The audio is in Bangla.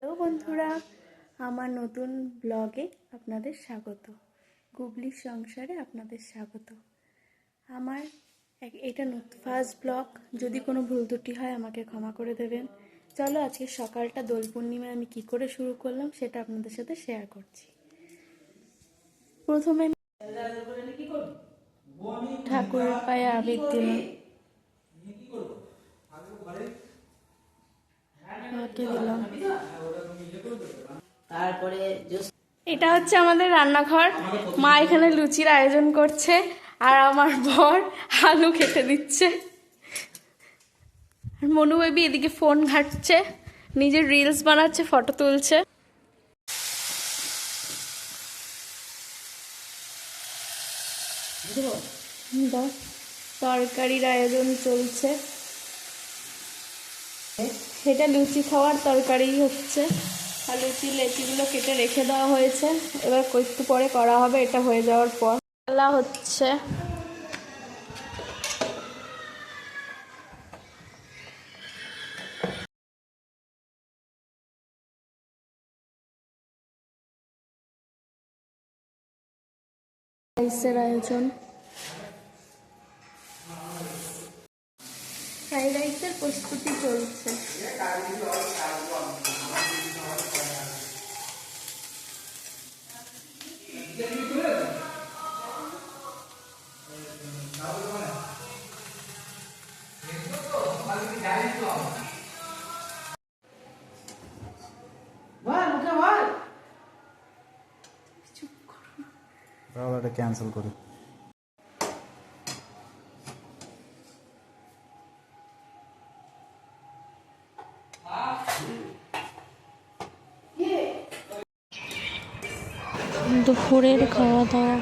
হ্যালো বন্ধুরা, আমার নতুন ব্লগে আপনাদের স্বাগত। গুবলির সংসারে আপনাদের স্বাগত। আমার এটা ফার্স্ট ব্লগ, যদি কোনো ভুল ত্রুটি হয় আমাকে ক্ষমা করে দেবেন। চলো আজকে সকালটা দোল পূর্ণিমায় আমি কী করে শুরু করলাম সেটা আপনাদের সাথে শেয়ার করছি। প্রথমে ঠাকুরের পায়ে আবির দিলাম, দিলাম। তারপরে এটা হচ্ছে আমাদের রান্নাঘর। মা এখানে লুচির আয়োজন করছে আর আমার বর আলু কেটে দিচ্ছে। মনু বেবি এদিকে ফোন ঘাটছে, নিজের রিলস বানাচ্ছে, ফটো তুলছে। তরকারির আয়োজন চলছে, এটা লুচি খাওয়ার তরকারি হচ্ছে। আর লুচি লেচিগুলো কেটে রেখে দেওয়া হয়েছে, এবার একটু পরে করা হবে। এটা হয়ে যাওয়ার পর ডালা হচ্ছে। রাইসের আয়োজন, ফ্রাইড রাইসের প্রস্তুতি চলছে। এটা ক্যান্সেল করি। দুপুরের খাওয়া দাওয়া